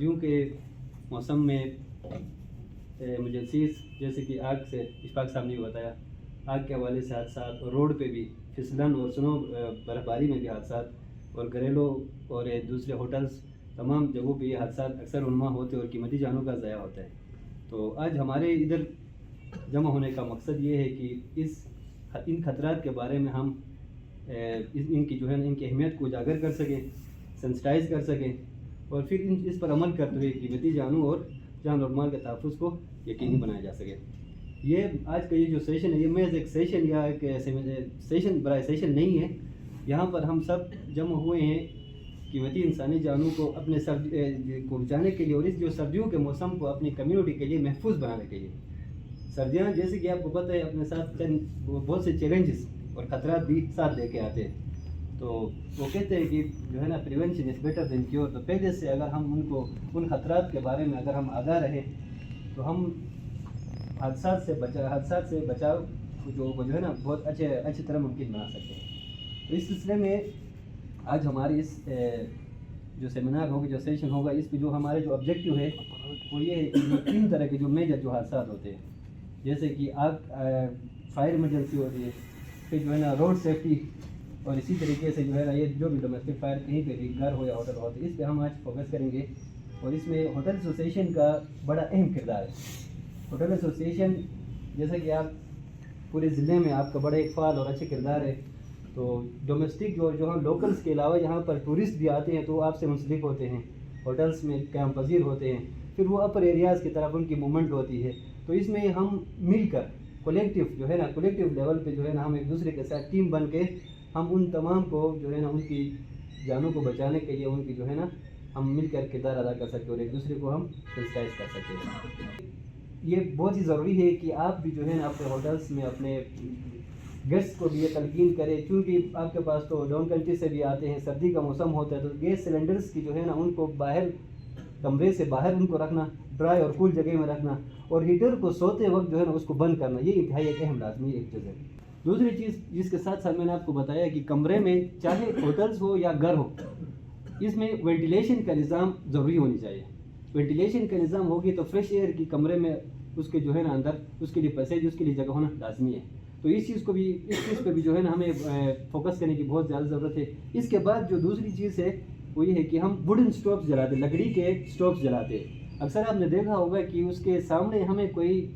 سردیوں کے موسم میں ایمرجنسیز جیسے کہ آگ سے اشفاق صاحب نے بتایا، آگ کے حوالے سے حادثات، اور روڈ پہ بھی پھسلن اور سنو برف باری میں بھی حادثات، اور گھریلو اور دوسرے ہوٹلز تمام جگہوں پہ یہ حادثات اکثر رونما ہوتے ہیں اور قیمتی جانوں کا ضائع ہوتا ہے۔ تو آج ہمارے ادھر جمع ہونے کا مقصد یہ ہے کہ ان خطرات کے بارے میں ہم ان کی ان کی اہمیت کو اجاگر کر سکیں، سینسٹائز کر سکیں، اور پھر اس پر عمل کرتے ہوئے قیمتی جانوں اور جان اور مال کے تحفظ کو یقینی بنایا جا سکے۔ یہ آج کا یہ جو سیشن ہے، یہ محض ایک سیشن یا ایک سیشن برائے سیشن نہیں ہے۔ یہاں پر ہم سب جمع ہوئے ہیں قیمتی انسانی جانوں کو اپنے کو بچانے کے لیے، اور اس جو سردیوں کے موسم کو اپنی کمیونٹی کے لیے محفوظ بنانے کے لیے۔ سردیاں جیسے کہ آپ کو پتہ ہے اپنے ساتھ بہت سے چیلنجز اور خطرات بھی ساتھ لے کے آتے ہیں۔ تو وہ کہتے ہیں کہ prevention is better than cure. تو پہلے سے اگر ہم ان خطرات کے بارے میں اگر ہم آگاہ رہیں تو ہم حادثات سے بچاؤ جو بہت اچھی طرح ممکن بنا سکتے ہیں۔ تو اس سلسلے میں آج ہماری اس جو سیمینار ہوگا، جو سیشن ہوگا، اس پہ جو ہمارے جو آبجیکٹیو ہے وہ یہ ہے کہ 3 طرح کے جو میجر جو حادثات ہوتے ہیں، جیسے کہ آگ، فائر ایمرجنسی ہوتی ہے، پھر روڈ سیفٹی، اور اسی طریقے سے یہ جو بھی ڈومیسٹک فائر کہیں پہ بھی گھر ہو یا ہوٹل ہو، تو اس پہ ہم آج فوکس کریں گے۔ اور اس میں ہوٹل ایسوسیشن کا بڑا اہم کردار ہے۔ ہوٹل ایسوسیشن جیسے کہ آپ پورے ضلع میں آپ کا بڑا ایک فعال اور اچھا کردار ہے۔ تو ڈومیسٹک جو ہم لوکلس کے علاوہ یہاں پر ٹورسٹ بھی آتے ہیں تو وہ آپ سے منسلک ہوتے ہیں، ہوٹلس میں قیام پذیر ہوتے ہیں، پھر وہ اپر ایریاز کی طرف ان کی موومنٹ ہوتی ہے۔ تو اس میں ہم مل کر کولیکٹیو کولیکٹیو لیول پہ ہم ایک دوسرے کے ساتھ ٹیم بن کے ہم ان تمام کو ان کی جانوں کو بچانے کے لیے ان کی ہم مل کر کردار ادا کر سکتے ہیں، اور ایک دوسرے کو ہم سینسٹائز کر سکتے ہیں۔ یہ بہت ہی ضروری ہے کہ آپ بھی اپنے ہوٹلس میں اپنے گیسٹ کو بھی یہ تلقین کریں، چونکہ آپ کے پاس تو ڈاؤن کنٹری سے بھی آتے ہیں، سردی کا موسم ہوتا ہے، تو گیس سلنڈرز کی ان کو باہر کمرے سے باہر ان کو رکھنا، ڈرائی اور کول جگہ میں رکھنا، اور ہیٹر کو سوتے وقت اس کو بند کرنا، یہ انتہائی ایک اہم لازمی ایک چیز ہے۔ دوسری چیز جس کے ساتھ میں نے آپ کو بتایا کہ کمرے میں چاہے ہوٹلز ہو یا گھر ہو، اس میں وینٹیلیشن کا نظام ضروری ہونی چاہیے۔ وینٹیلیشن کا نظام ہوگی تو فریش ایئر کی کمرے میں اس کے اندر اس کے لیے پیسیج، اس کے لیے جگہ ہونا لازمی ہے۔ تو اس چیز پہ بھی ہمیں فوکس کرنے کی بہت زیادہ ضرورت ہے۔ اس کے بعد جو دوسری چیز ہے وہ یہ ہے کہ ہم ووڈن سٹوپس جلاتے ہیں، لکڑی کے سٹوپس جلاتے ہیں۔ اکثر آپ نے دیکھا ہوگا کہ اس کے سامنے ہمیں کوئی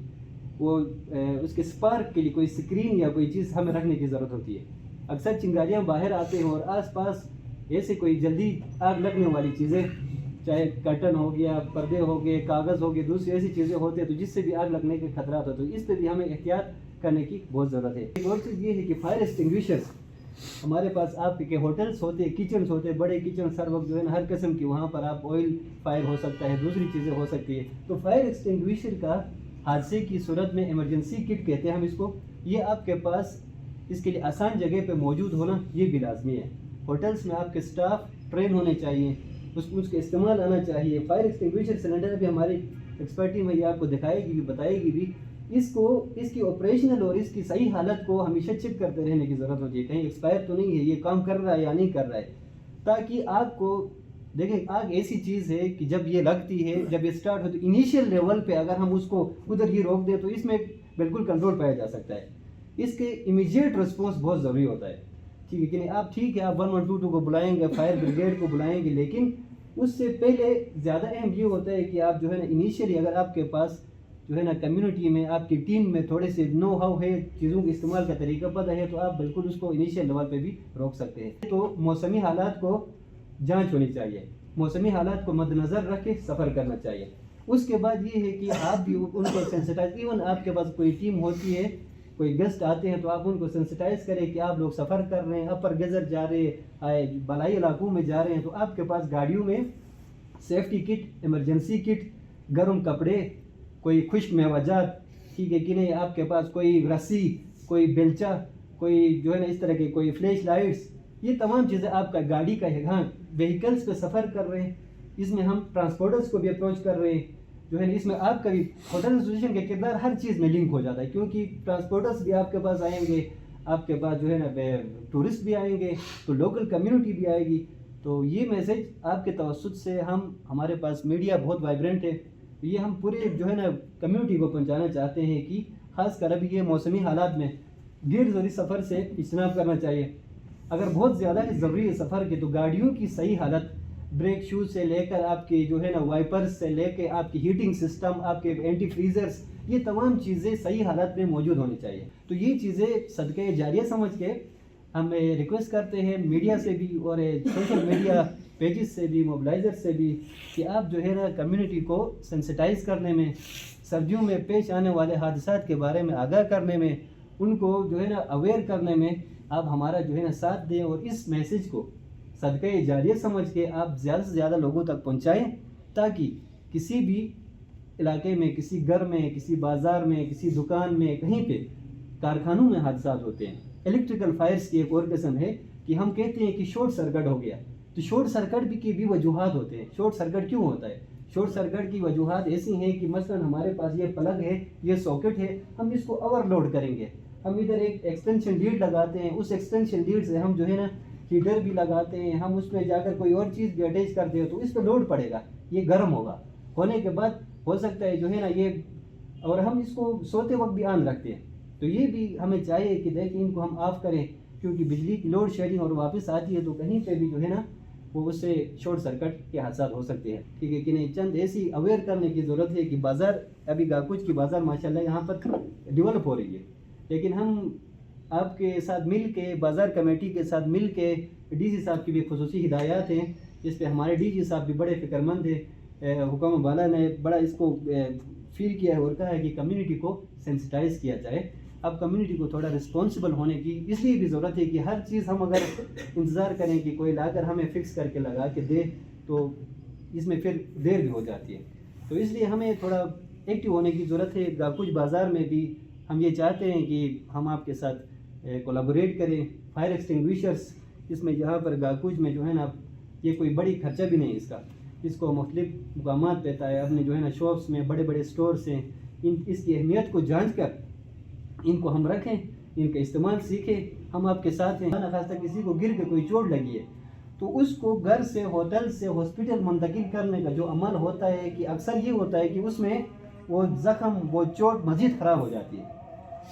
اس کے سپارک کے لیے کوئی سکرین یا کوئی چیز ہمیں رکھنے کی ضرورت ہوتی ہے۔ اکثر چنگاریاں باہر آتے ہیں اور آس پاس ایسے کوئی جلدی آگ لگنے والی چیزیں، چاہے کرٹن ہو گیا، پردے ہو گئے، کاغذ ہو گئے، دوسری ایسی چیزیں ہوتے ہیں تو جس سے بھی آگ لگنے کے خطرات ہوتے ہیں، اس پہ بھی ہمیں احتیاط کرنے کی بہت ضرورت ہے۔ ایک اور چیز یہ ہے کہ فائر ایکسٹنگویشرز ہمارے پاس آپ کے ہوٹلس ہوتے ہیں، کچنس ہوتے ہیں، بڑے کچن ہر وقت ہر قسم کی وہاں پر آپ آئل فائر ہو سکتا ہے، دوسری چیزیں ہو سکتی ہے، تو فائر ایکسٹنگویشر کا حادثے کی صورت میں ایمرجنسی کٹ کہتے ہیں ہم اس کو، یہ آپ کے پاس اس کے لیے آسان جگہ پہ موجود ہونا یہ بھی لازمی ہے۔ ہوٹلس میں آپ کے سٹاف ٹرین ہونے چاہیے، اس کے استعمال آنا چاہیے۔ فائر ایکسٹنگویشر سلنڈر بھی ہماری ایکسپرٹی میں یہ آپ کو دکھائے گی بھی، بتائے گی بھی، اس کی آپریشنل اور اس کی صحیح حالت کو ہمیشہ چیک کرتے رہنے کی ضرورت ہوتی ہے، کہیں ایکسپائر تو نہیں ہے، یہ کام کر رہا ہے یا نہیں کر رہا ہے، تاکہ آگ کو دیکھیں۔ آگ ایسی چیز ہے کہ جب یہ لگتی ہے، جب یہ سٹارٹ ہوتی ہے، انیشیل لیول پہ اگر ہم اس کو ادھر ہی روک دیں تو اس میں بالکل کنٹرول پایا جا سکتا ہے۔ اس کے امیجیٹ رسپانس بہت ضروری ہوتا ہے، ٹھیک ہے کہ نہیں؟ آپ ٹھیک ہے آپ 1122 کو بلائیں گے، فائر بریگیڈ کو بلائیں گے، لیکن اس سے پہلے زیادہ اہم یہ ہوتا ہے کہ آپ انیشیلی اگر آپ کے پاس کمیونٹی میں آپ کی ٹیم میں تھوڑے سے نو ہاؤ ہے، چیزوں کے استعمال کا طریقہ پتہ ہے، تو آپ بالکل اس کو انیشیل لیول پہ بھی روک سکتے ہیں۔ تو موسمی حالات کو جانچ ہونی چاہیے، موسمی حالات کو مد نظر رکھ کے سفر کرنا چاہیے۔ اس کے بعد یہ ہے کہ آپ بھی ان کو سینسٹائز، ایون آپ کے پاس کوئی ٹیم ہوتی ہے، کوئی گیسٹ آتے ہیں تو آپ ان کو سینسٹائز کریں کہ آپ لوگ سفر کر رہے ہیں، اپر گیزر جا رہے ہیں، بالائی علاقوں میں جا رہے ہیں، تو آپ کے پاس گاڑیوں میں سیفٹی کٹ، ایمرجنسی کٹ، گرم کپڑے، کوئی خشک میوہ جات، ٹھیک ہے کہ نہیں، آپ کے پاس کوئی رسی، کوئی بیلچہ، کوئی اس طرح کے کوئی فلیش لائٹس، یہ تمام چیزیں آپ کا گاڑی کا ہے۔ ہاں وہیکلس پہ سفر کر رہے ہیں، اس میں ہم ٹرانسپورٹرز کو بھی اپروچ کر رہے ہیں، اس میں آپ کا بھی ہوٹل ایسوسیشن کا کردار ہر چیز میں لنک ہو جاتا ہے، کیونکہ ٹرانسپورٹرز بھی آپ کے پاس آئیں گے، آپ کے پاس ٹورسٹ بھی آئیں گے، تو لوکل کمیونٹی بھی آئے گی، تو یہ میسیج آپ کے توسط سے ہمارے پاس میڈیا بہت وائبرنٹ ہے، یہ ہم پورے جو ہے نا کمیونٹی کو پہنچانا چاہتے ہیں کہ خاص کر ابھی یہ موسمی حالات میں غیر ضروری سفر سے اجتناب کرنا چاہیے۔ اگر بہت زیادہ ضروری ہے سفر کی تو گاڑیوں کی صحیح حالت، بریک شوز سے لے کر آپ کی جو ہے نا وائپرز سے لے کے آپ کی ہیٹنگ سسٹم، آپ کے اینٹی فریزرز، یہ تمام چیزیں صحیح حالت میں موجود ہونی چاہیے۔ تو یہ چیزیں صدقہ جاریہ سمجھ کے ہم ریکویسٹ کرتے ہیں میڈیا سے بھی اور سوشل میڈیا پیجز سے بھی، موبلائزر سے بھی، کہ آپ جو ہے نا کمیونٹی کو سینسٹائز کرنے میں، سردیوں میں پیش آنے والے حادثات کے بارے میں آگاہ کرنے میں، ان کو جو ہے نا اویئر کرنے میں آپ ہمارا جو ہے نا ساتھ دیں، اور اس میسیج کو صدقہ جاریہ سمجھ کے آپ زیادہ سے زیادہ لوگوں تک پہنچائیں، تاکہ کسی بھی علاقے میں، کسی گھر میں، کسی بازار میں، کسی دکان میں، کہیں پہ کارخانوں میں حادثات ہوتے ہیں۔ الیکٹریکل فائرز کی ایک اور قسم ہے کہ ہم کہتے ہیں کہ شارٹ سرکٹ ہو گیا، تو شارٹ سرکٹ کی بھی وجوہات ہوتے ہیں۔ شارٹ سرکٹ کیوں ہوتا ہے؟ شارٹ سرکٹ کی وجوہات ایسی ہیں کہ مثلا ہمارے پاس یہ پلگ ہے، یہ ساکٹ ہے، ہم اس کو اوور لوڈ کریں گے، ہم ادھر ایک ایکسٹینشن لیڈ لگاتے ہیں، اس ایکسٹینشن لیڈ سے ہم جو ہے نا ہیٹر بھی لگاتے ہیں، ہم اس میں جا کر کوئی اور چیز بھی اٹیچ کرتے ہیں، تو اس پہ لوڈ پڑے گا، یہ گرم ہوگا، ہونے کے بعد ہو سکتا ہے جو ہے نا یہ، اور ہم اس کو سوتے وقت بھی آن رکھتے ہیں، تو یہ بھی ہمیں چاہیے کہ دیکھیں ان کو ہم آف کریں، کیونکہ بجلی کی لوڈ شیڈنگ اور واپس آتی ہے تو کہیں پہ بھی جو ہے نا وہ اس سے شارٹ سرکٹ کے حادثات ہو سکتے ہیں۔ ٹھیک ہے کہ نہیں؟ چند ایسی اویئر کرنے کی ضرورت ہے کہ بازار، ابھی گاکوچ کی بازار ماشاءاللہ یہاں پر ڈیولپ ہو رہی ہے، لیکن ہم آپ کے ساتھ مل کے، بازار کمیٹی کے ساتھ مل کے، ڈی سی صاحب کی بھی خصوصی ہدایات ہیں، جس پہ ہمارے ڈی جی صاحب بھی بڑے فکر مند ہیں، حکام بالا نے بڑا اس کو فیل کیا ہے اور کہا ہے کہ کمیونٹی کو سینسٹائز کیا جائے۔ اب کمیونٹی کو تھوڑا رسپانسبل ہونے کی اس لیے بھی ضرورت ہے کہ ہر چیز ہم اگر انتظار کریں کہ کوئی لا کر ہمیں فکس کر کے لگا کے دے تو اس میں پھر دیر بھی ہو جاتی ہے، تو اس لیے ہمیں تھوڑا ایکٹیو ہونے کی ضرورت ہے۔ گاکوچ بازار میں بھی ہم یہ چاہتے ہیں کہ ہم آپ کے ساتھ کولیبوریٹ کریں، فائر ایکسٹنگویشرز، اس میں یہاں پر گاکوچ میں جو ہے نا یہ کوئی بڑی خرچہ بھی نہیں اس کا، اس کو مختلف مقامات پہ ہے، اپنے جو ہے نا شاپس میں، بڑے بڑے سٹورز ہیں، اس کی اہمیت کو جانچ کر ان کو ہم رکھیں، ان کا استعمال سیکھیں، ہم آپ کے ساتھ ہیں۔ خاصہ کسی کو گر کے کوئی چوٹ لگی ہے تو اس کو گھر سے، ہوٹل سے ہاسپٹل منتقل کرنے کا جو عمل ہوتا ہے کہ اکثر یہ ہوتا ہے کہ اس میں وہ زخم، وہ چوٹ مزید خراب ہو جاتی ہے،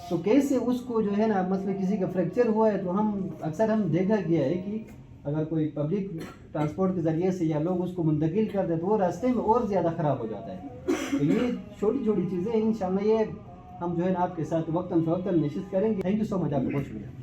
تو کیسے اس کو جو ہے نا مثلا کسی کا فریکچر ہوا ہے تو ہم دیکھا گیا ہے کہ اگر کوئی پبلک ٹرانسپورٹ کے ذریعے سے یا لوگ اس کو منتقل کر دیں تو وہ راستے میں اور زیادہ خراب ہو جاتا ہے۔ تو یہ چھوٹی چھوٹی چیزیں انشاءاللہ یہ ہم جو ہے نا آپ کے ساتھ وقتاً فوقتاً نشست کریں گے۔ تھینک یو سو مچ، آپ کا بہت شکریہ۔